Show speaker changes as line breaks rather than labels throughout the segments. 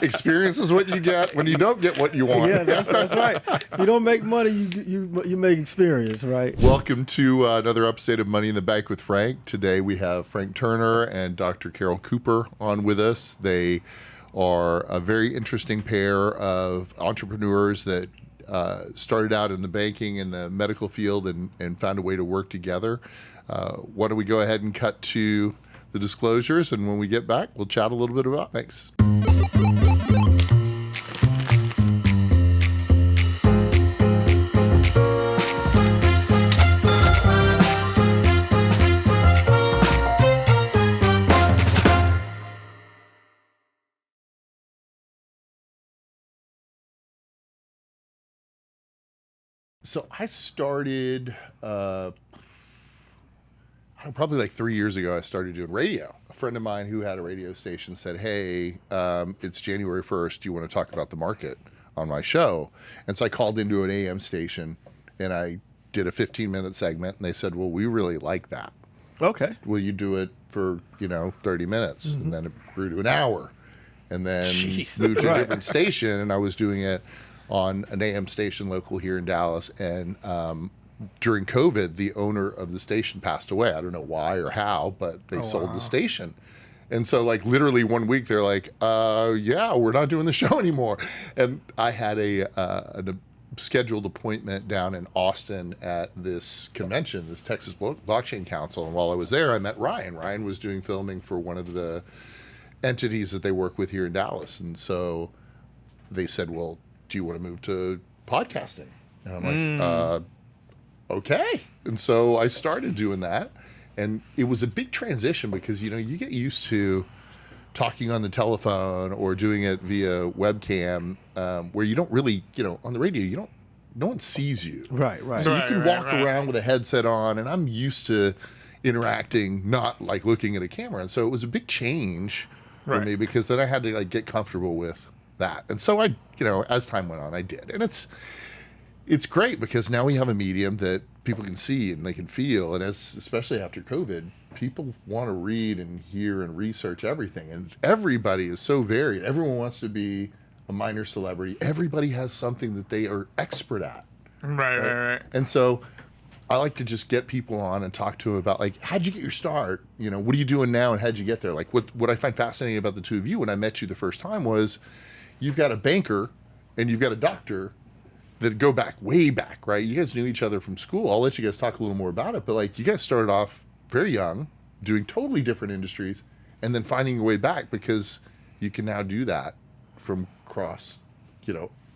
Experience is what you get when you don't get what you want.
Yeah, that's right. If you don't make money, you make experience, right?
Welcome to another episode of Money in the Bank with Frank. Today we have Frank Turner and Dr. Carol Cooper on with us. They are a very interesting pair of entrepreneurs that started out in the banking and the medical field and found a way to work together. Why don't we go ahead and cut to the disclosures, and when we get back, we'll chat a little bit about things. So I started, probably like 3 years ago, I started doing radio. A friend of mine who had a radio station said, hey, it's January 1st. Do you want to talk about the market on my show? And so I called into an AM station and I did a 15-minute segment. And they said, well, we really like that.
Okay.
Will you do it for, 30 minutes? Mm-hmm. And then it grew to an hour. And then moved to a different station, and I was doing it on an AM station local here in Dallas. And during COVID, the owner of the station passed away. I don't know why or how, but they sold the station. And so like literally 1 week, they're like, yeah, we're not doing the show anymore. And I had a scheduled appointment down in Austin at this convention, this Texas Blockchain Council. And while I was there, I met Ryan. Ryan was doing filming for one of the entities that they work with here in Dallas. And so they said, well, do you want to move to podcasting? And I'm like, okay. And so I started doing that. And it was a big transition because, you get used to talking on the telephone or doing it via webcam, where you don't really, on the radio, no one sees you.
Right.
So you can walk around with a headset on, and I'm used to interacting, not like looking at a camera. And so it was a big change for me because then I had to like get comfortable with that. And so I, as time went on, I did. And it's great because now we have a medium that people can see and they can feel. And especially after COVID, people want to read and hear and research everything. And everybody is so varied. Everyone wants to be a minor celebrity. Everybody has something that they are expert at.
Right.
And so I like to just get people on and talk to them about, like, how'd you get your start? What are you doing now and how'd you get there? Like, what I find fascinating about the two of you when I met you the first time was you've got a banker and you've got a doctor that go back, way back, right? You guys knew each other from school. I'll let you guys talk a little more about it. But, like, you guys started off very young, doing totally different industries, and then finding your way back because you can now do that from across,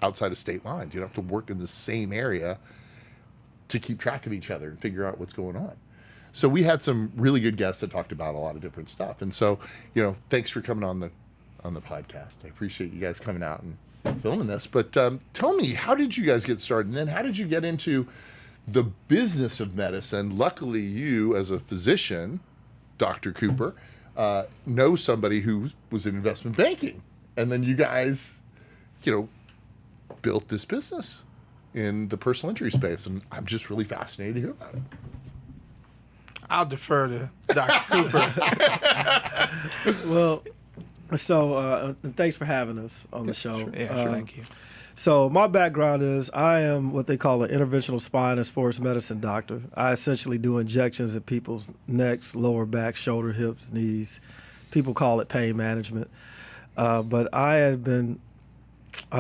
outside of state lines. You don't have to work in the same area to keep track of each other and figure out what's going on. So we had some really good guests that talked about a lot of different stuff. And so, thanks for coming on the podcast. I appreciate you guys coming out and filming this. But tell me, how did you guys get started? And then how did you get into the business of medicine? Luckily, you, as a physician, Dr. Cooper, know somebody who was in investment banking. And then you guys, built this business in the personal injury space. And I'm just really fascinated to hear about it.
I'll defer to Dr. Cooper.
Well, so thanks for having us on the show.
Sure. Yeah, sure. Thank you.
So my background is I am what they call an interventional spine and sports medicine doctor. I essentially do injections at people's necks, lower back, shoulder, hips, knees. People call it pain management. But I have been,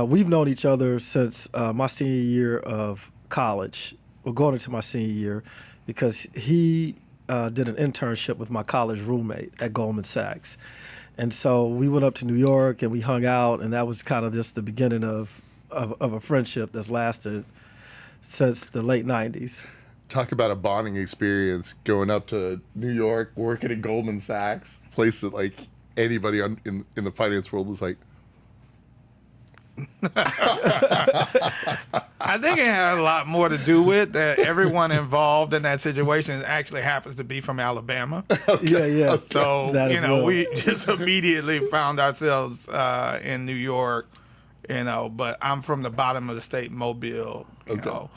we've known each other since my senior year of college. We're going into my senior year because he did an internship with my college roommate at Goldman Sachs. And so we went up to New York and we hung out, and that was kind of just the beginning of a friendship that's lasted since the late 90s.
Talk about a bonding experience going up to New York, working at Goldman Sachs, a place that like anybody in the finance world is like.
I think it had a lot more to do with that everyone involved in that situation actually happens to be from Alabama.
Yeah.
So,
well.
we just immediately found ourselves in New York, but I'm from the bottom of the state, Mobile, you know.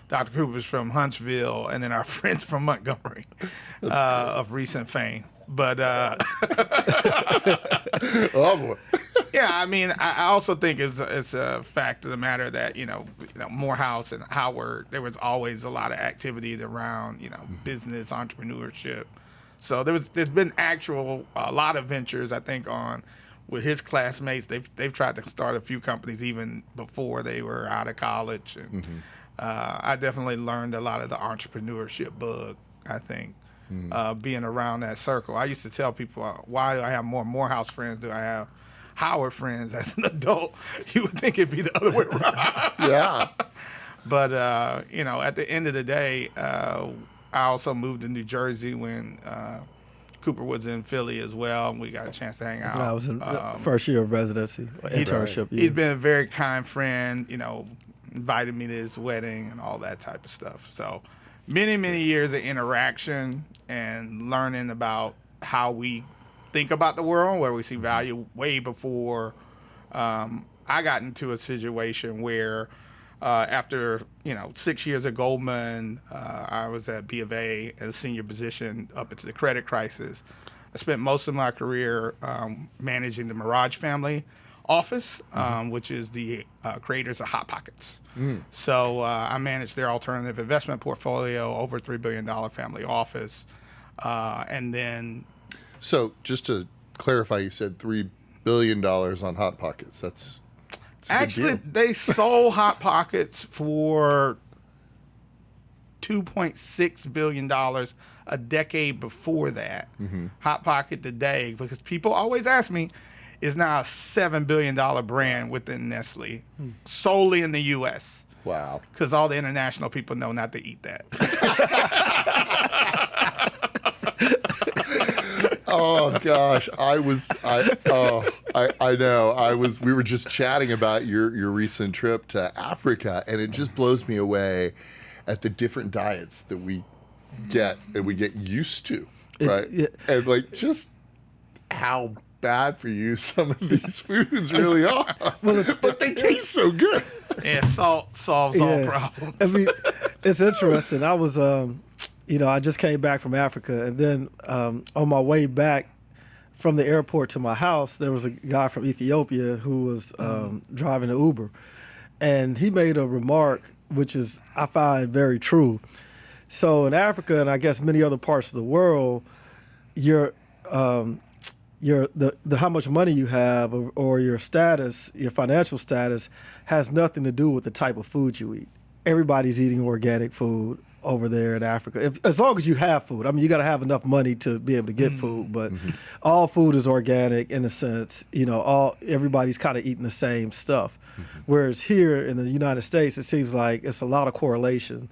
Dr. Cooper's from Huntsville, and then our friends from Montgomery of recent fame. But
oh boy.
Yeah, I mean, I also think it's a fact of the matter that Morehouse and Howard, there was always a lot of activity around business, entrepreneurship. So there's been a lot of ventures, I think, on with his classmates. They've tried to start a few companies even before they were out of college, and I definitely learned a lot of the entrepreneurship bug, I think. Being around that circle, I used to tell people, why do I have more Morehouse friends than I have Howard friends as an adult? You would think it'd be the other way around.
Yeah.
But at the end of the day, I also moved to New Jersey when Cooper was in Philly as well, and we got a chance to hang out.
I was in first year of residency, internship year.
He's been a very kind friend, invited me to his wedding and all that type of stuff. So many, many years of interaction and learning about how we think about the world, where we see value way before I got into a situation where after 6 years at Goldman, I was at B of A at a senior position up into the credit crisis. I spent most of my career managing the Mirage family office, which is the creators of Hot Pockets. So I managed their alternative investment portfolio, over $3 billion family office. And then...
So just to clarify, you said $3 billion on Hot Pockets. That's
actually, they sold Hot Pockets for $2.6 billion a decade before that. Hot Pocket today, because people always ask me, is now a $7 billion brand within Nestle, solely in the U.S.
Wow.
Because all the international people know not to eat that.
Oh gosh, we were just chatting about your recent trip to Africa, and it just blows me away at the different diets that we get and we get used to, right? And like just how bad for you some of these foods really are. But they taste so good.
Yeah, salt solves all problems.
I mean, it's interesting. I was I just came back from Africa, and then on my way back from the airport to my house, there was a guy from Ethiopia who was driving an Uber, and he made a remark which is I find very true. So in Africa, and I guess many other parts of the world, the how much money you have or your status, your financial status, has nothing to do with the type of food you eat. Everybody's eating organic food over there in Africa, as long as you have food. I mean, you got to have enough money to be able to get food, but all food is organic in a sense. Everybody's kind of eating the same stuff. Whereas here in the United States, it seems like it's a lot of correlation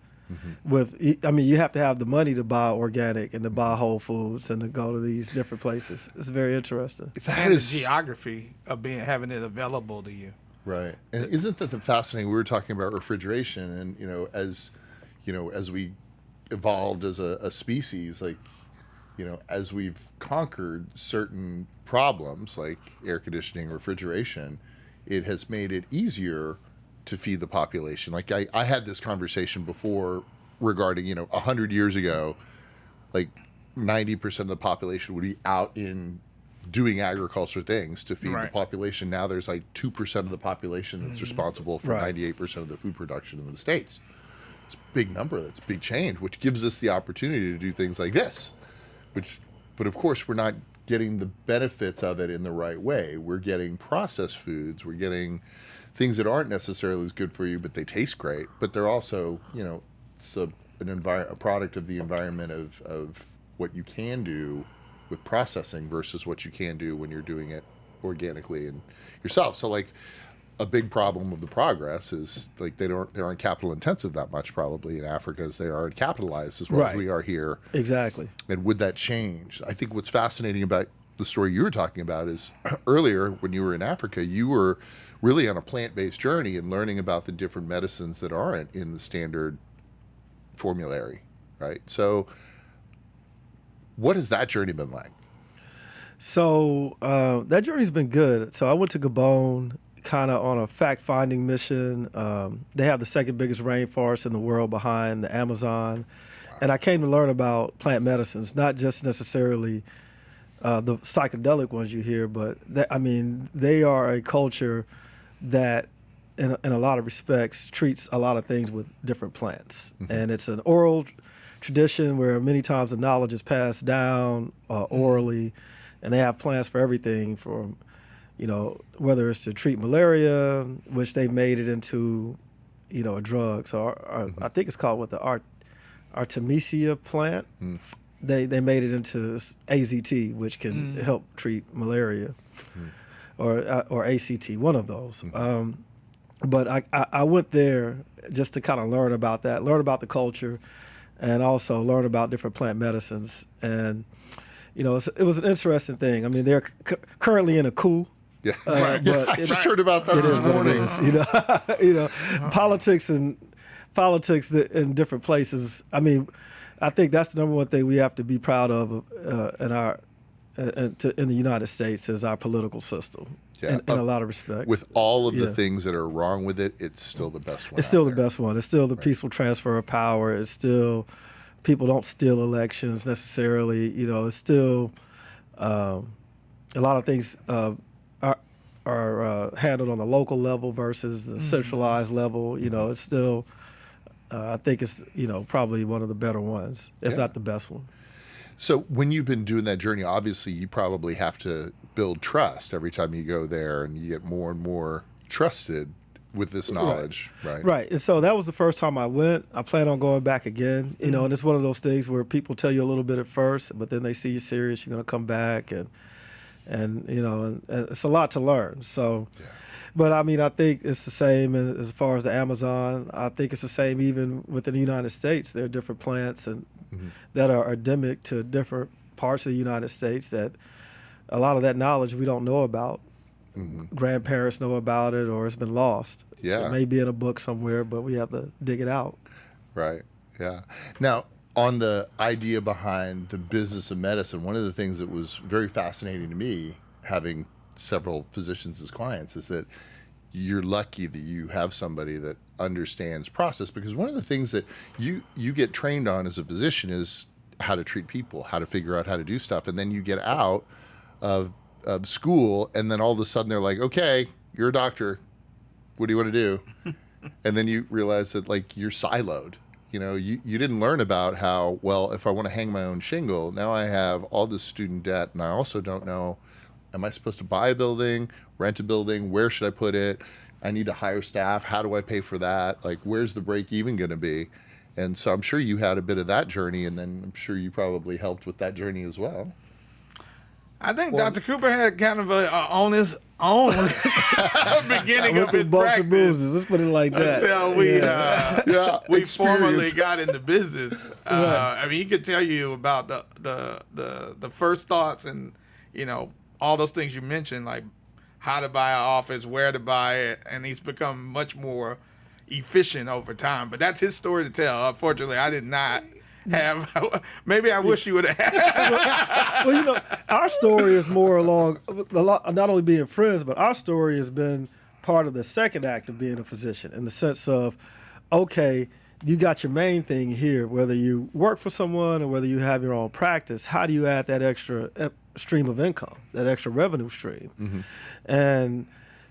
with, you have to have the money to buy organic and to buy whole foods and to go to these different places. It's very interesting.
That is the geography of having it available to you.
Right. And isn't that fascinating? We were talking about refrigeration, and as we evolved as a species, as we've conquered certain problems like air conditioning, refrigeration, it has made it easier to feed the population. Like I had this conversation before regarding, 100 years ago, 90% of the population would be out in doing agriculture things to feed the population. Now there's 2% of the population that's responsible for 98% of the food production in the States. It's a big number. That's a big change, which gives us the opportunity to do things like this. But of course, we're not getting the benefits of it in the right way. We're getting processed foods. We're getting things that aren't necessarily as good for you, but they taste great. But they're also, it's a product of the environment of what you can do with processing versus what you can do when you're doing it organically and yourself. So a big problem of the progress is they aren't capital intensive that much probably in Africa as they are capitalized as well as we are here. Exactly. And would that change? I think what's fascinating about the story you were talking about is earlier when you were in Africa, you were really on a plant-based journey and learning about the different medicines that aren't in the standard formulary, right? So what has that journey been like?
So that journey's been good. So I went to Gabon kind of on a fact-finding mission. They have the second biggest rainforest in the world behind the Amazon. And I came to learn about plant medicines, not just necessarily the psychedelic ones you hear, but they are a culture that, in a lot of respects, treats a lot of things with different plants, and it's an oral tradition where many times the knowledge is passed down orally, and they have plans for everything from, whether it's to treat malaria, which they made it into, a drug. So I think it's called the Artemisia plant. They made it into AZT, which can help treat malaria, or ACT, one of those. But I went there just to kind of learn about that, learn about the culture, and also learn about different plant medicines. And, it was an interesting thing. I mean, they're currently in a coup.
Yeah,
but
I just heard about that this morning.
Politics in different places. I mean, I think that's the number one thing we have to be proud of in the United States is our political system.
Yeah.
In a lot of respects.
With all of the things that are wrong with it, it's still the best one.
It's still the best one. It's still the peaceful transfer of power. It's still, people don't steal elections necessarily. It's still a lot of things are handled on the local level versus the centralized level. It's still, I think it's, probably one of the better ones, if not the best one.
So when you've been doing that journey, obviously you probably have to build trust every time you go there, and you get more and more trusted with this knowledge, right?
Right. And so that was the first time I went. I plan on going back again, and it's one of those things where people tell you a little bit at first, but then they see you serious, you're going to come back, and it's a lot to learn. So, but I mean, I think it's the same as far as the Amazon. I think it's the same even within the United States. There are different plants and that are endemic to different parts of the United States that a lot of that knowledge we don't know about. Grandparents know about it, or it's been lost.
Yeah.
It may be in a book somewhere, but we have to dig it out.
Right. Yeah. Now, on the idea behind the business of medicine, one of the things that was very fascinating to me, having several physicians as clients, is that you're lucky that you have somebody that understands process, because one of the things that you get trained on as a physician is how to treat people, how to figure out how to do stuff. And then you get out of school, and then all of a sudden they're like, okay, you're a doctor. What do you want to do? And then you realize that you're siloed. You didn't learn about how, well, if I want to hang my own shingle, now I have all this student debt, and I also don't know, am I supposed to buy a building, rent a building? Where should I put it? I need to hire staff. How do I pay for that? Where's the break even going to be? And so I'm sure you had a bit of that journey, and then I'm sure you probably helped with that journey as well.
I think Dr. Cooper had kind of on his own beginning of his practice.
Let's put it like that.
Until we formally got into business. I mean, he could tell you about the first thoughts and all those things you mentioned, like how to buy an office, where to buy it, and he's become much more efficient over time. But that's his story to tell. Unfortunately, I did not have. Maybe I wish you would have.
Well, our story is more along not only being friends, but our story has been part of the second act of being a physician, in the sense of, okay, you got your main thing here, whether you work for someone or whether you have your own practice. How do you add that extra stream of income, that extra revenue stream? And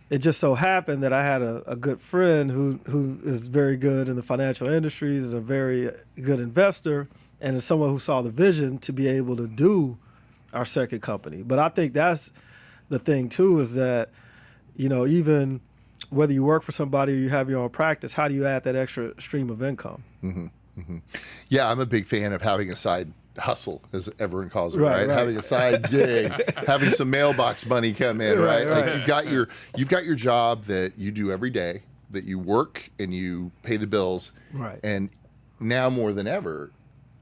it just so happened that I had a good friend who is very good in the financial industries, is a very good investor, and is someone who saw the vision to be able to do our second company. But I think that's the thing too, is that, even whether you work for somebody or you have your own practice, how do you add that extra stream of income?
Yeah, I'm a big fan of having a side hustle, as everyone calls it, right? Having a side gig, having some mailbox money come in, right? You've got your job that you do every day, that you work and you pay the bills.
Right.
And now more than ever,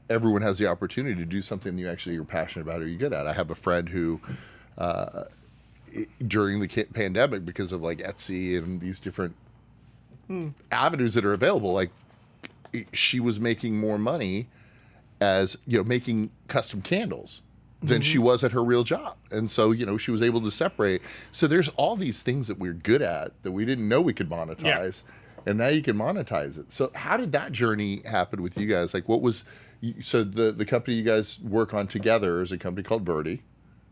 everyone has the opportunity to do something you actually are passionate about or you're good at. I have a friend who, during the pandemic, because of Etsy and these different avenues that are available, she was making more money as making custom candles than she was at her real job. And so she was able to separate. So there's all these things that we're good at that we didn't know we could monetize, and now you can monetize it. So how did that journey happen with you guys? What was, so the company you guys work on together is a company called VRDE.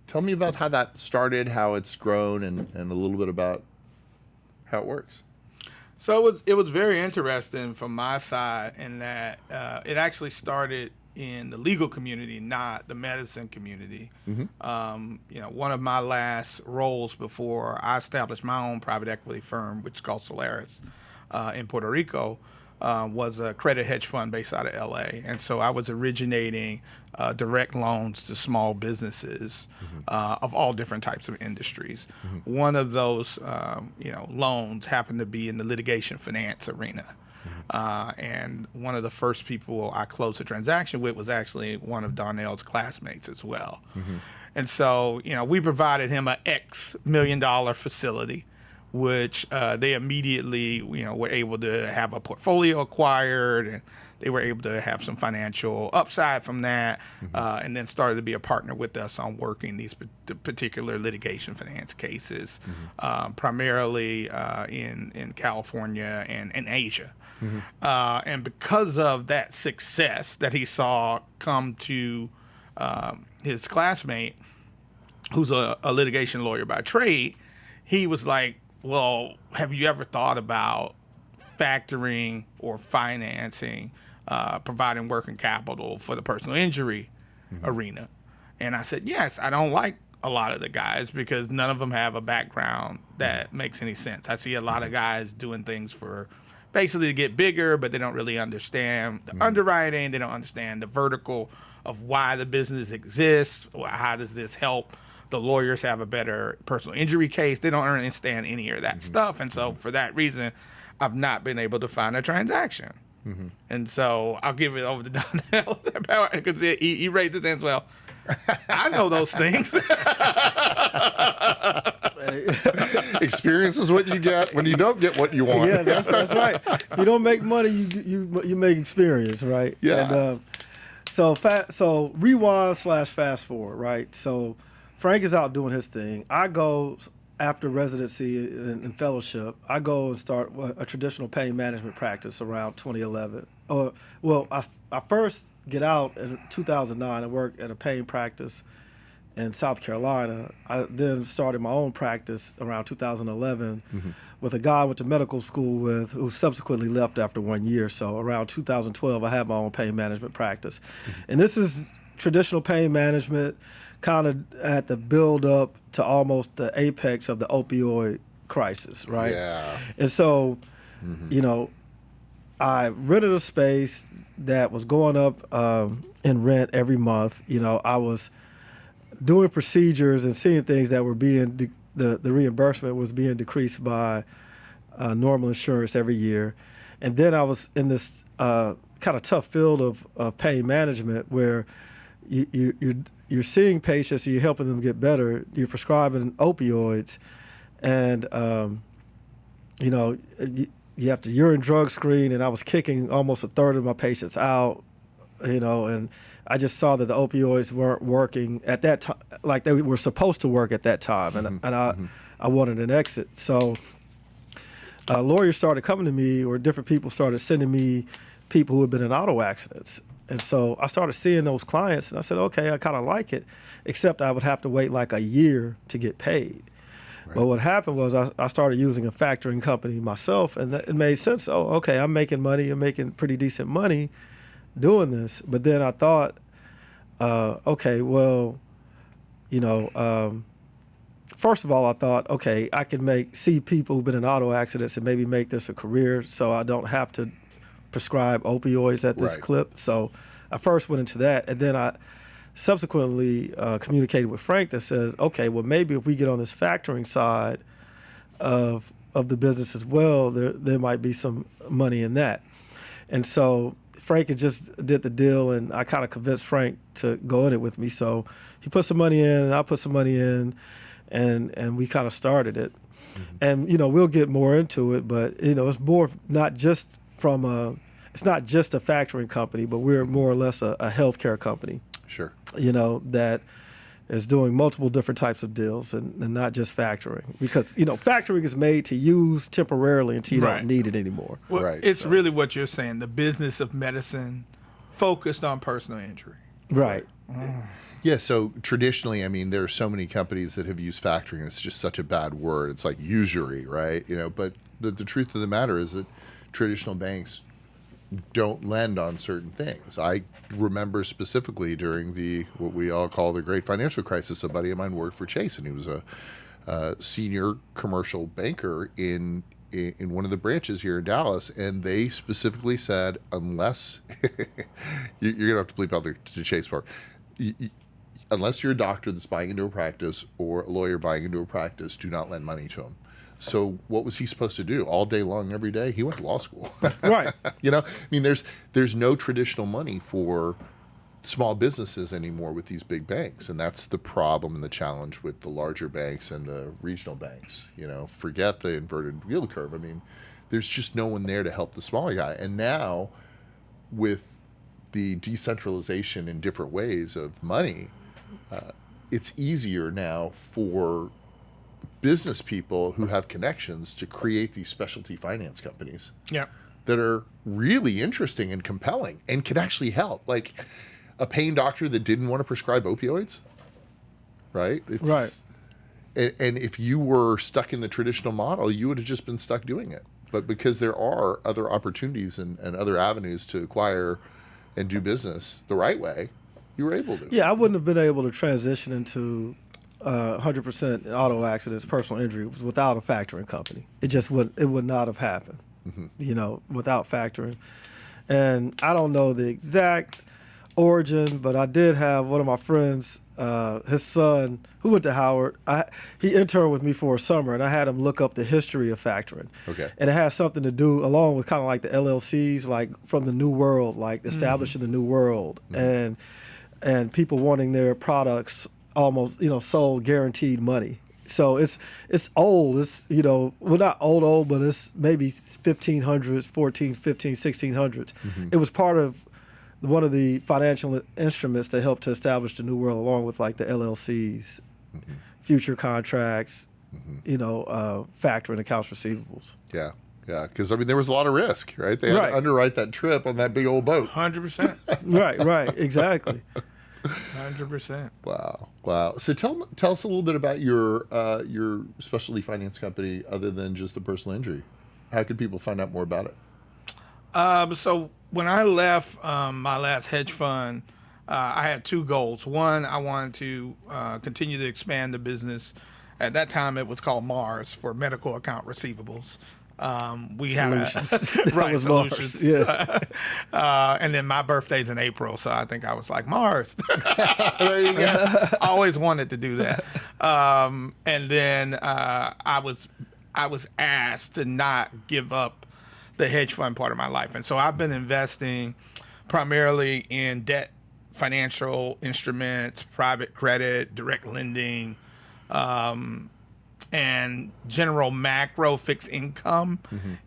Tell me about how that started, how it's grown, and a little bit about how it works.
So it was very interesting from my side in that it actually started in the legal community, not the medicine community. One of my last roles before I established my own private equity firm, which is called Solaris, in Puerto Rico, was a credit hedge fund based out of LA. And so I was originating direct loans to small businesses of all different types of industries. One of those, loans happened to be in the litigation finance arena. And one of the first people I closed a transaction with was actually one of Darnell's classmates as well. And so, we provided him an X $1 million facility, which they immediately, were able to have a portfolio acquired, and they were able to have some financial upside from that, and then started to be a partner with us on working these particular litigation finance cases, primarily in California and in Asia. And because of that success that he saw come to his classmate, who's a litigation lawyer by trade, he was like, well, have you ever thought about factoring or financing, providing working capital for the personal injury arena? And I said, yes. I don't like a lot of the guys because none of them have a background that makes any sense. I see a lot of guys doing things for basically to get bigger, but they don't really understand the underwriting. They don't understand the vertical of why the business exists. Or how does this help the lawyers have a better personal injury case? They don't understand any of that stuff. And so for that reason, I've not been able to find a transaction. And so I'll give it over to Donnell because he raised his hands. Well, I know those things.
Experience is what you get when you don't get what you want.
Yeah, that's right. If you don't make money, you make experience, right?
Yeah.
And, so rewind/fast forward, right? So Frank is out doing his thing. I go after residency and fellowship. I go and start a traditional pain management practice around 2011. I first get out in 2009 and work at a pain practice in South Carolina. I then started my own practice around 2011 with a guy I went to medical school with who subsequently left after 1 year. So around 2012, I had my own pain management practice. And this is traditional pain management, kind of at the build up to almost the apex of the opioid crisis, right?
Yeah.
And so, I rented a space that was going up in rent every month. I was doing procedures and seeing things that were being the reimbursement was being decreased by normal insurance every year. And then I was in this kind of tough field of pain management where you're seeing patients, you're helping them get better, you're prescribing opioids, and you have to urine drug screen, and I was kicking almost a third of my patients out, and I just saw that the opioids weren't working at that time like they were supposed to work at that time, and I wanted an exit. So lawyers started coming to me, or different people started sending me people who had been in auto accidents. And so I started seeing those clients, and I said, okay, I kind of like it, except I would have to wait like a year to get paid. Right. But what happened was I started using a factoring company myself, and it made sense. Oh, okay, I'm making money. I'm making pretty decent money doing this. But then I thought, okay, well, first of all, I thought, okay, I can see people who've been in auto accidents and maybe make this a career so I don't have to prescribe opioids at this clip. So I first went into that, and then I subsequently communicated with Frank that says, okay, well, maybe if we get on this factoring side of the business as well, there might be some money in that. And so Frank had just did the deal, and I kind of convinced Frank to go in it with me. So he put some money in, and I put some money in, and we kind of started it. And, we'll get more into it, but, it's more not just it's not just a factoring company, but we're more or less a healthcare company.
Sure.
That is doing multiple different types of deals and not just factoring. Because, factoring is made to use temporarily until you don't need it anymore.
Well, it's really what you're saying, the business of medicine focused on personal injury.
Right.
Yeah, so traditionally, I mean, there are so many companies that have used factoring. It's just such a bad word. It's like usury, right? But the truth of the matter is that traditional banks don't lend on certain things. I remember specifically during what we all call the Great Financial Crisis, a buddy of mine worked for Chase, and he was a senior commercial banker in one of the branches here in Dallas, and they specifically said, unless you're gonna have to bleep out the Chase part. Unless you're a doctor that's buying into a practice or a lawyer buying into a practice, do not lend money to them. So what was he supposed to do all day long, every day? He went to law school.
Right.
I mean, there's no traditional money for small businesses anymore with these big banks, and that's the problem and the challenge with the larger banks and the regional banks. Forget the inverted yield curve. I mean, there's just no one there to help the smaller guy. And now, with the decentralization in different ways of money, it's easier now for business people who have connections to create these specialty finance companies that are really interesting and compelling and can actually help. Like a pain doctor that didn't want to prescribe opioids, right?
Right.
And if you were stuck in the traditional model, you would have just been stuck doing it. But because there are other opportunities and other avenues to acquire and do business the right way, you were able to.
Yeah, I wouldn't have been able to transition into 100% auto accidents, personal injury without a factoring company. It would not have happened, without factoring. And I don't know the exact origin, but I did have one of my friends, his son, who went to Howard. He interned with me for a summer, and I had him look up the history of factoring.
Okay.
And it has something to do, along with kind of like the LLCs, like from the New World, like establishing the New World, and people wanting their products almost, sold guaranteed money. So it's old. It's, not old, but it's maybe 1600s. It was part of one of the financial instruments that helped to establish the New World, along with like the LLCs, future contracts, factoring accounts receivables.
Yeah. Yeah, because, I mean, there was a lot of risk, right? They had to underwrite that trip on that big old boat.
100%.
Right, exactly.
100%.
Wow. So tell us a little bit about your specialty finance company, other than just the personal injury. How can people find out more about it?
So when I left my last hedge fund, I had two goals. One, I wanted to continue to expand the business. At that time, it was called Mars, for medical account receivables. We
Solutions.
have right solutions.
Mars. Yeah.
And then my birthday's in April, so I think I was like, Mars.
There you go.
I always wanted to do that. And then I was asked to not give up the hedge fund part of my life, and so I've been investing primarily in debt, financial instruments, private credit, direct lending, and general macro fixed income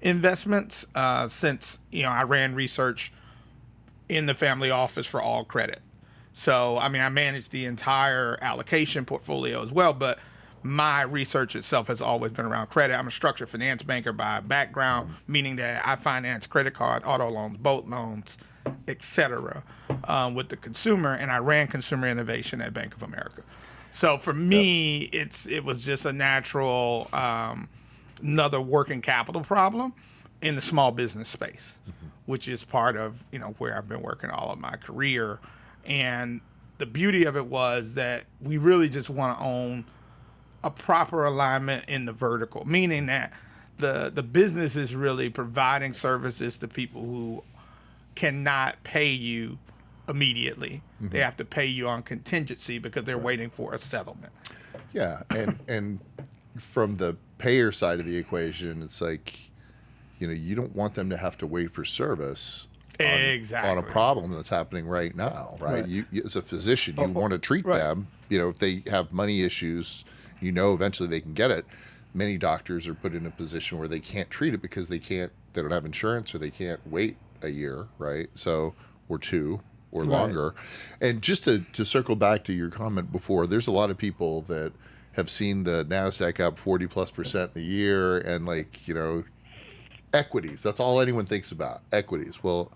investments, since I ran research in the family office for all credit. So I mean, I manage the entire allocation portfolio as well, but my research itself has always been around credit. I'm a structured finance banker by background, meaning that I finance credit card, auto loans, boat loans, etc., with the consumer, and I ran consumer innovation at Bank of America. So for me, it was just a natural another working capital problem in the small business space, which is part of where I've been working all of my career. And the beauty of it was that we really just want to own a proper alignment in the vertical, meaning that the business is really providing services to people who cannot pay you immediately. They have to pay you on contingency because they're waiting for a settlement.
Yeah, and from the payer side of the equation, it's like, you don't want them to have to wait for service on a problem that's happening right now, right? You, as a physician, you want to treat them. If they have money issues, eventually they can get it. Many doctors are put in a position where they can't treat it because they don't have insurance, or they can't wait a year, right? So, or two, or longer. And just to circle back to your comment before, there's a lot of people that have seen the NASDAQ up 40+% in the year, and equities. That's all anyone thinks about, equities. Well,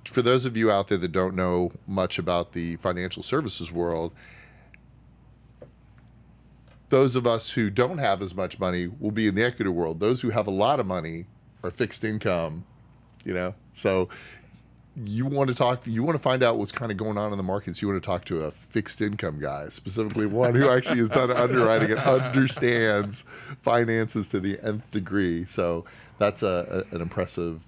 for those of you out there that don't know much about the financial services world, those of us who don't have as much money will be in the equity world. Those who have a lot of money are fixed income, So you want to find out what's kind of going on in the markets. You want to talk to a fixed income guy, specifically one who actually has done underwriting and understands finances to the nth degree. So that's an impressive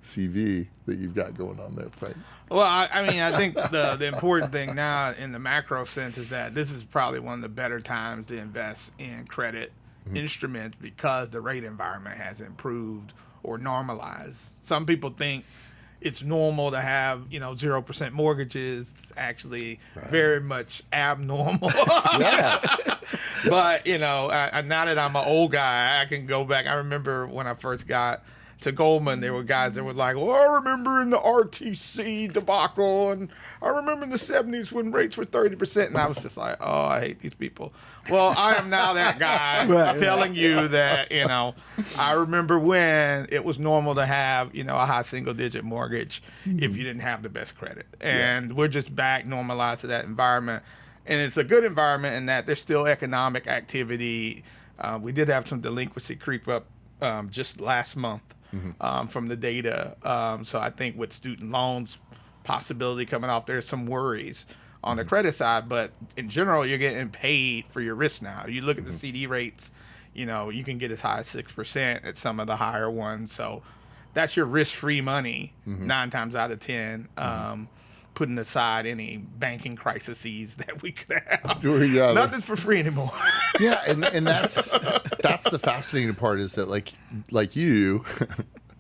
CV that you've got going on there, Frank.
Well, I think the important thing now in the macro sense is that this is probably one of the better times to invest in credit instruments because the rate environment has improved or normalized. Some people think it's normal to have 0% mortgages. It's actually very much abnormal.
Yeah.
But now that I'm an old guy, I can go back. I remember when I first got to Goldman, there were guys that were like, well, I remember in the RTC debacle, and I remember in the 70s when rates were 30%, and I was just like, oh, I hate these people. Well, I am now that guy telling you that, I remember when it was normal to have, a high single-digit mortgage if you didn't have the best credit. And we're just back normalized to that environment. And it's a good environment in that there's still economic activity. We did have some delinquency creep up just last month. From the data. So I think with student loans possibility coming off, there's some worries on the credit side, but in general, you're getting paid for your risk now. You look at the CD rates, you can get as high as 6% at some of the higher ones. So that's your risk-free money 9 times out of 10. Putting aside any banking crises that we could have.
Yeah,
nothing's for free anymore.
Yeah, and that's the fascinating part is that like you,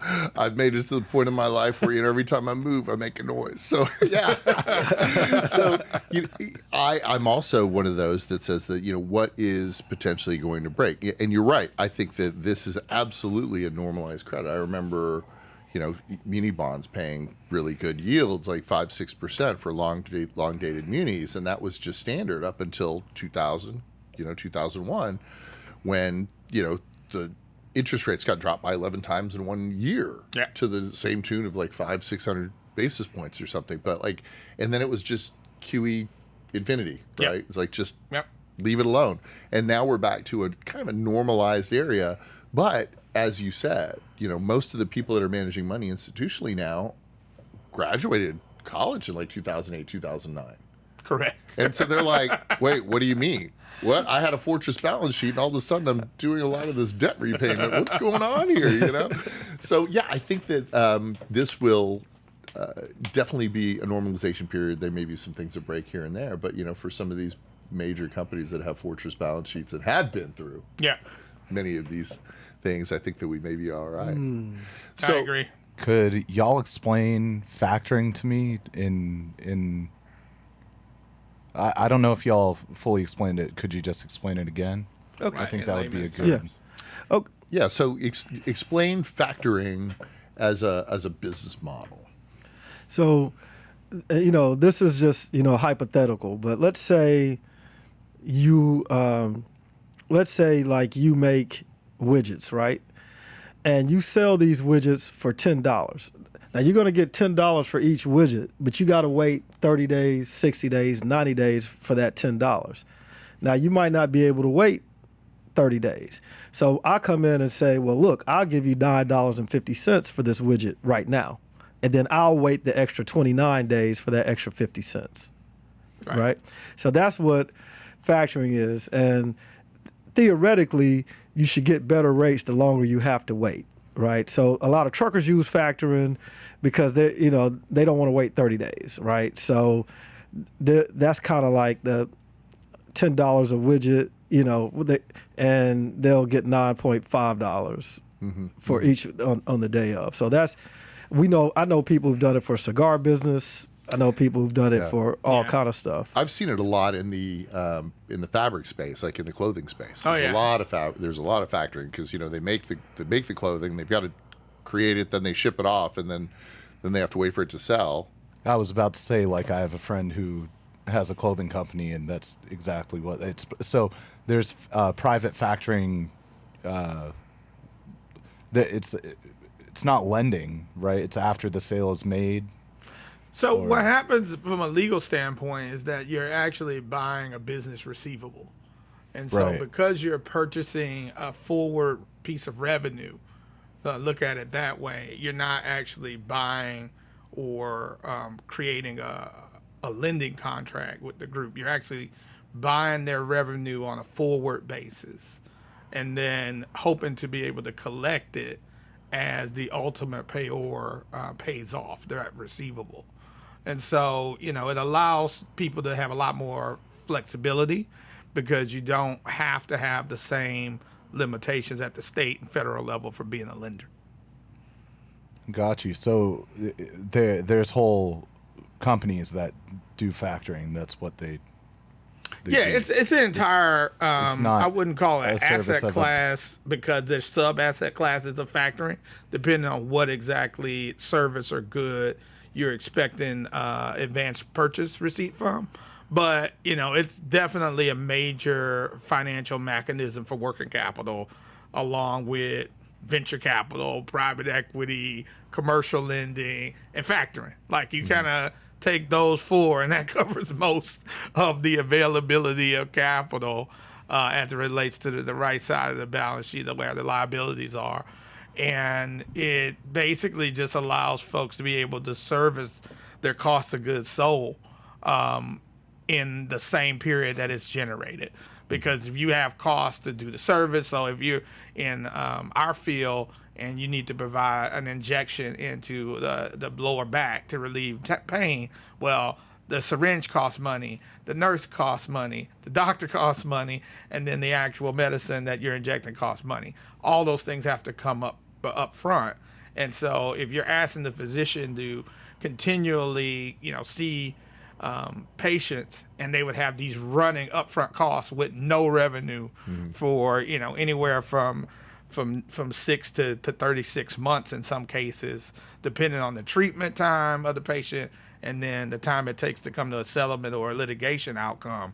I've made it to the point in my life where every time I move, I make a noise. So yeah, so I'm also one of those that says that what is potentially going to break. And you're right. I think that this is absolutely a normalized credit. I remember muni bonds paying really good yields, like 5-6% for long dated munis, and that was just standard up until 2000, 2001, when the interest rates got dropped by 11 times in 1 year to the same tune of like 500-600 basis points or something. But and then it was just QE infinity, right? It's like just leave it alone. And now we're back to a kind of a normalized area, but as you said, most of the people that are managing money institutionally now graduated college in like 2008, 2009.
Correct.
And so they're like, wait, what do you mean? What? I had a fortress balance sheet, and all of a sudden I'm doing a lot of this debt repayment. What's going on here, So, yeah, I think that this will definitely be a normalization period. There may be some things that break here and there, but, for some of these major companies that have fortress balance sheets that have been through many of these things, I think that we may be all right.
So, I agree.
Could y'all explain factoring to me in I don't know if y'all fully explained it. Could you just explain it again?
Okay.
I think that would be a good.
Yeah. So explain factoring as a business model.
So, this is just hypothetical, but let's say you you make widgets, right? And you sell these widgets for $10. Now you're going to get $10 for each widget, but you got to wait 30 days, 60 days, 90 days for that $10. Now you might not be able to wait 30 days. So I come in and say, well, look, I'll give you $9.50 for this widget right now. And then I'll wait the extra 29 days for that extra 50 cents. Right? So that's what factoring is. And theoretically, you should get better rates the longer you have to wait, right? So a lot of truckers use factoring because they don't want to wait 30 days, right? So that's kind of like the $10 a widget, and they'll get $9.5 for each on the day of. So I know people who've done it for cigar business. I know people who've done it for all kind of stuff.
I've seen it a lot in the fabric space, like in the clothing space.
There's
a lot of factoring because they make the clothing, they've got to create it, then they ship it off, and then they have to wait for it to sell.
I was about to say, I have a friend who has a clothing company, and that's exactly what it's. So there's private factoring. It's not lending, right? It's after the sale is made.
So
Or-
what happens from a legal standpoint is that you're actually buying a business receivable. And so
Right.
because you're purchasing a forward piece of revenue, look at it that way, you're not actually buying or creating a lending contract with the group. You're actually buying their revenue on a forward basis and then hoping to be able to collect it as the ultimate payor pays off that receivable. And so, it allows people to have a lot more flexibility because you don't have to have the same limitations at the state and federal level for being a lender.
Got you. So there's whole companies that do factoring. That's what they
Yeah,
do.
it's an entire.
it's not
I wouldn't call
a
it
service
asset
of a-
class because there's sub asset classes of factoring, depending on what exactly service or good you're expecting advanced purchase receipt from. But it's definitely a major financial mechanism for working capital, along with venture capital, private equity, commercial lending, and factoring. Like you kind of take those four, and that covers most of the availability of capital as it relates to the right side of the balance sheet of where the liabilities are. And it basically just allows folks to be able to service their cost of goods sold in the same period that it's generated. Because if you have costs to do the service, so if you're in our field and you need to provide an injection into the lower back to relieve pain, well, the syringe costs money, the nurse costs money, the doctor costs money, and then the actual medicine that you're injecting costs money. All those things have to come up front. And so if you're asking the physician to continually, see patients, and they would have these running upfront costs with no revenue for anywhere from 6 to 36 months in some cases, depending on the treatment time of the patient and then the time it takes to come to a settlement or a litigation outcome.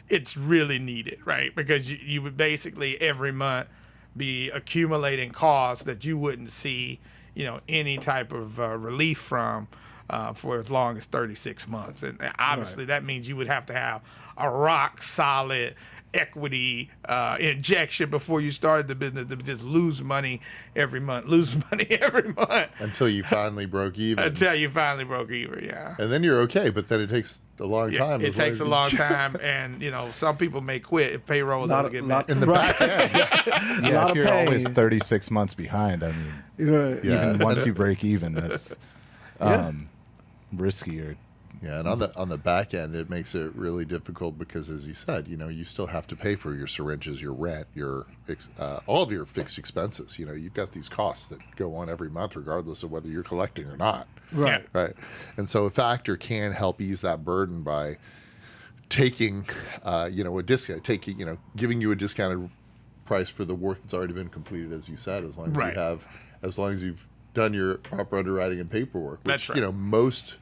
It's really needed, right? Because you would basically every month be accumulating costs that you wouldn't see any type of relief from for as long as 36 months. And obviously that means you would have to have a rock solid equity injection before you started the business to just lose money every month.
Until you finally broke even.
Until you finally broke even, yeah.
And then you're okay, but then it takes a long time.
It takes a long time, and some people may quit if payroll doesn't get met.
In the back end.
Yeah,
lot
if
of
you're
pain.
always 36 months behind, I mean,
Right.
even once you break even, that's riskier.
Yeah, and on the back end, it makes it really difficult because, as you said, you still have to pay for your syringes, your rent, your all of your fixed expenses. You've got these costs that go on every month, regardless of whether you're collecting or not.
Right.
Right. And so a factor can help ease that burden by taking, a discount, giving you a discounted price for the work that's already been completed, as you said, as long as you've done your proper underwriting and paperwork. Which,
That's right.
Most.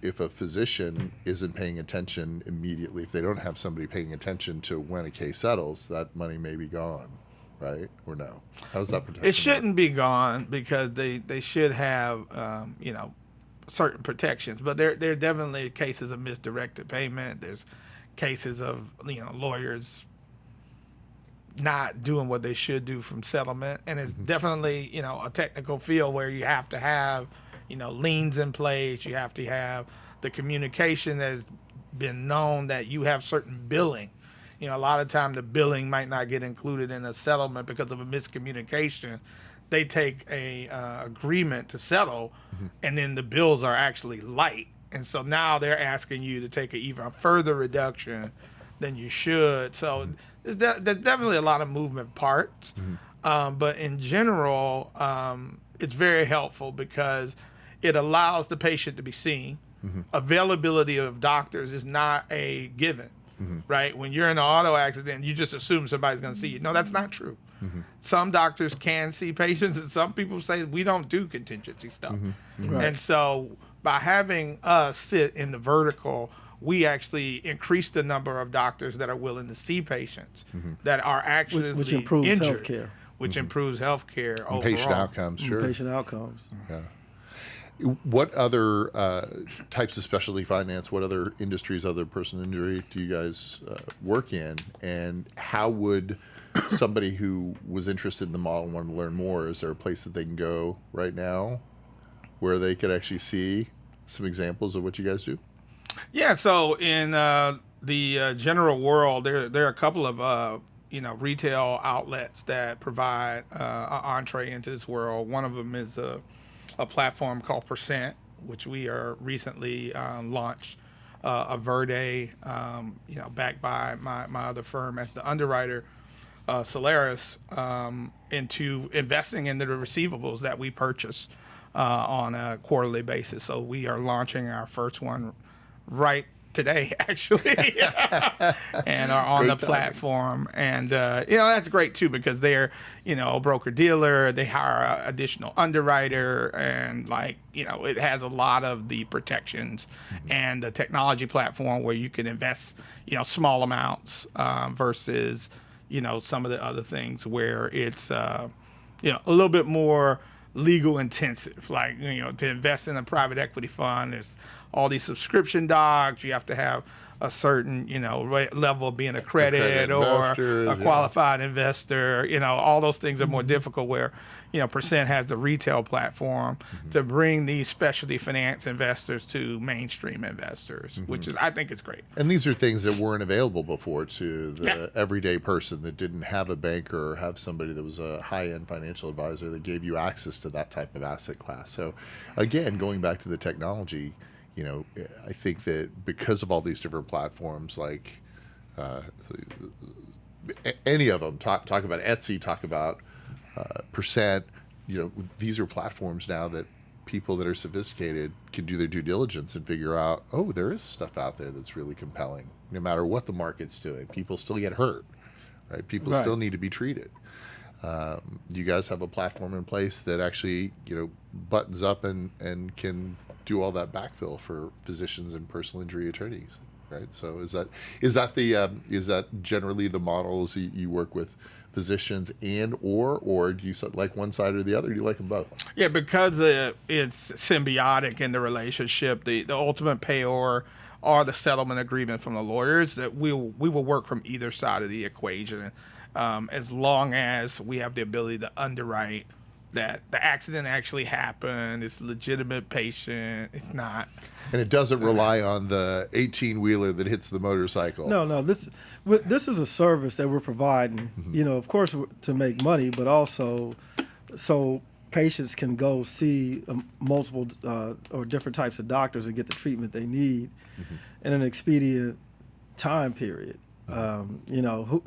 If a physician isn't paying attention immediately, if they don't have somebody paying attention to when a case settles, that money may be gone, right? Or no? How's that protection?
It shouldn't be gone because they should have certain protections, but there are definitely cases of misdirected payment. There's cases of lawyers not doing what they should do from settlement, and it's definitely a technical field where you have to have liens in place. You have to have the communication that has been known that you have certain billing. A lot of time the billing might not get included in a settlement because of a miscommunication. They take a agreement to settle, and then the bills are actually light. And so now they're asking you to take an even further reduction than you should. So there's definitely a lot of movement parts. But in general, it's very helpful because it allows the patient to be seen. Availability of doctors is not a given, right? When you're in an auto accident, you just assume somebody's going to see you. No, that's not true. Some doctors can see patients, and some people say we don't do contingency stuff.
Right.
And so by having us sit in the vertical, we actually increase the number of doctors that are willing to see patients that are actually
Which improves
injured,
healthcare.
which improves healthcare overall.
patient outcomes, sure.
Patient outcomes.
Yeah. What other types of specialty finance, what other industries, other personal injury do you guys work in? And how would somebody who was interested in the model and wanted to learn more, is there a place that they can go right now where they could actually see some examples of what you guys do?
Yeah, so in the general world, there are a couple of retail outlets that provide an entree into this world. One of them is a platform called Percent, which we are recently launched a VRDE, backed by my other firm as the underwriter, Solaris, into investing in the receivables that we purchase on a quarterly basis. So we are launching our first one right today, actually, and are on
Great
the
timing.
platform. And, that's great, too, because they're, a broker-dealer. They hire an additional underwriter, and, it has a lot of the protections and the technology platform where you can invest, small amounts versus, some of the other things where it's, a little bit more legal intensive, to invest in a private equity fund. There's all these subscription docs. You have to have a certain, level of being accredited or
investors,
a qualified investor. All those things are more difficult where, Percent has the retail platform to bring these specialty finance investors to mainstream investors, which is, I think it's great.
And these are things that weren't available before to the everyday person that didn't have a banker or have somebody that was a high-end financial advisor that gave you access to that type of asset class. So again, going back to the technology, I think that because of all these different platforms, like any of them, talk about Etsy, talk about Percent, these are platforms now that people that are sophisticated can do their due diligence and figure out, oh, there is stuff out there that's really compelling. No matter what the market's doing, people still get hurt, right? People still need to be treated. You guys have a platform in place that actually, buttons up and can do all that backfill for physicians and personal injury attorneys, right? So is that generally the models you work with physicians or do you like one side or the other? Or do you like them both?
Yeah, because it's symbiotic in the relationship. The ultimate payor or the settlement agreement from the lawyers, that we will work from either side of the equation, as long as we have the ability to underwrite that the accident actually happened, it's a legitimate patient, it's not.
And it doesn't rely on the 18-wheeler that hits the motorcycle.
No. This is a service that we're providing, of course, to make money, but also so patients can go see multiple or different types of doctors and get the treatment they need in an expedient time period. Who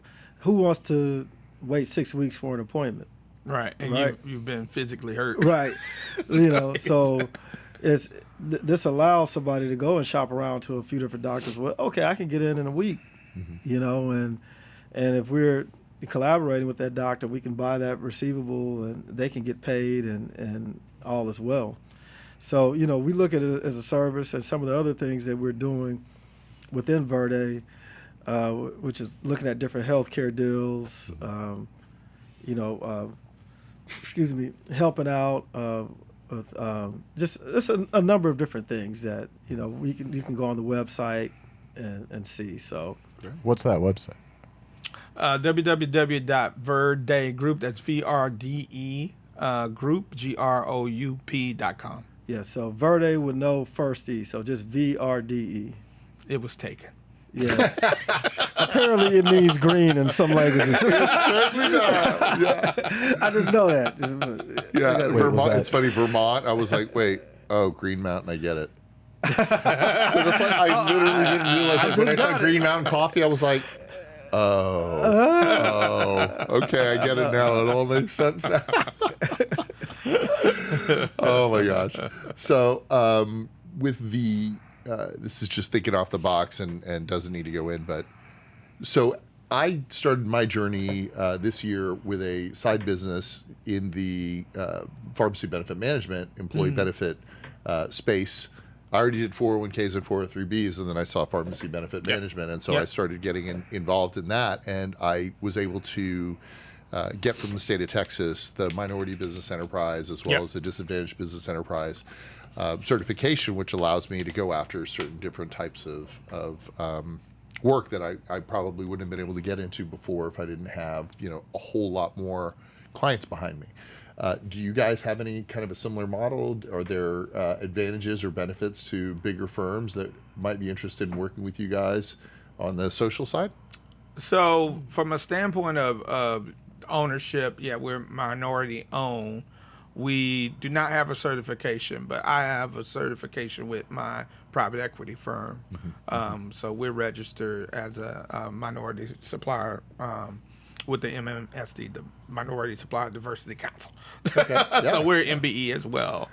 wants to wait 6 weeks for an appointment?
Right, and
right.
You've been physically hurt.
Right, so this allows somebody to go and shop around to a few different doctors. Well, okay, I can get in a week, and if we're collaborating with that doctor, we can buy that receivable and they can get paid and all as well. So, we look at it as a service, and some of the other things that we're doing within VRDE, which is looking at different healthcare deals, helping out with just a number of different things that you can go on the website and see. So,
What's that website?
www.VRDE Group. That's VRDE Group GROUP.com.
yeah, so VRDE with no first E, so just VRDE.
It was taken.
Yeah. Apparently it means green in some languages. I didn't know that.
Vermont. It's funny, Vermont. I was like, wait, Green Mountain. I get it. So that's why I literally didn't realize it. When I saw Green Mountain Coffee, I was like, okay, I get it now. It all makes sense now. Oh my gosh. So with the this is just thinking off the box and doesn't need to go in, but so I started my journey this year with a side business in the pharmacy benefit management, employee benefit space. I already did 401ks and 403bs, and then I saw pharmacy benefit management, and so I started getting involved in that, and I was able to get from the state of Texas the minority business enterprise as well
Yep.
as the disadvantaged business enterprise certification, which allows me to go after certain different types of work that I probably wouldn't have been able to get into before if I didn't have, a whole lot more clients behind me. Do you guys have any kind of a similar model? Are there advantages or benefits to bigger firms that might be interested in working with you guys on the social side?
So from a standpoint of ownership, yeah, we're minority owned. We do not have a certification, but I have a certification with my private equity firm. So we're registered as a minority supplier with the MMSD, the Minority Supplier Diversity Council.
Okay. Yeah.
So we're MBE as well,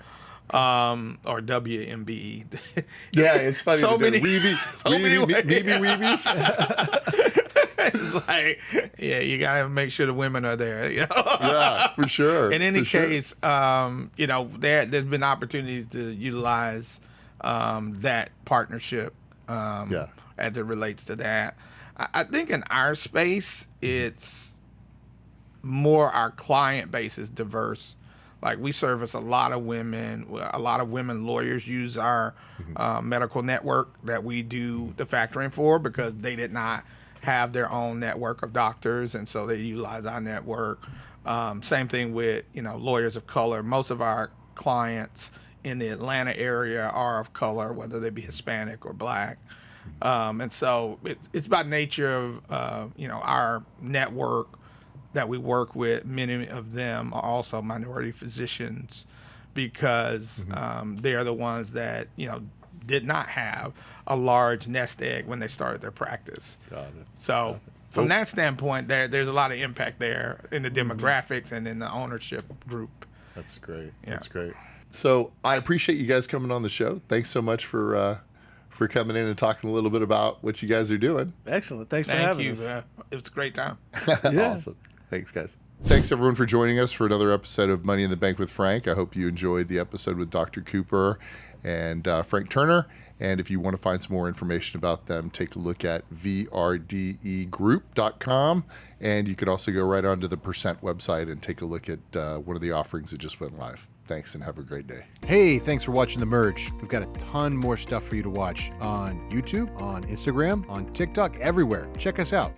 or WMBE.
Yeah, it's funny.
So
that
many-
weeby,
so many ways.
weebies.
It's like, yeah, you gotta make sure the women are there.
Yeah, for sure.
In any
for sure.
case, there's been opportunities to utilize that partnership as it relates to that. I think in our space, it's more our client base is diverse. Like we service a lot of women. A lot of women lawyers use our medical network that we do the factoring for because they did not have their own network of doctors, and so they utilize our network. Same thing with lawyers of color. Most of our clients in the Atlanta area are of color, whether they be Hispanic or Black. And so it's by nature of our network that we work with. Many of them are also minority physicians because they are the ones that did not have a large nest egg when they started their practice.
Got it.
So from that standpoint, there's a lot of impact there in the demographics and in the ownership group.
That's great.
Yeah.
That's great. So I appreciate you guys coming on the show. Thanks so much for coming in and talking a little bit about what you guys are doing.
Excellent. Thanks for
Thank
having
you.
us.
It was a great time.
Yeah.
Awesome. Thanks, guys. Thanks, everyone, for joining us for another episode of Money in the Bank with Frank. I hope you enjoyed the episode with Dr. Cooper and Frank Turner. And if you want to find some more information about them, take a look at VRDEgroup.com. And you could also go right onto the Percent website and take a look at one of the offerings that just went live. Thanks, and have a great day.
Hey, thanks for watching The Merge. We've got a ton more stuff for you to watch on YouTube, on Instagram, on TikTok, everywhere. Check us out.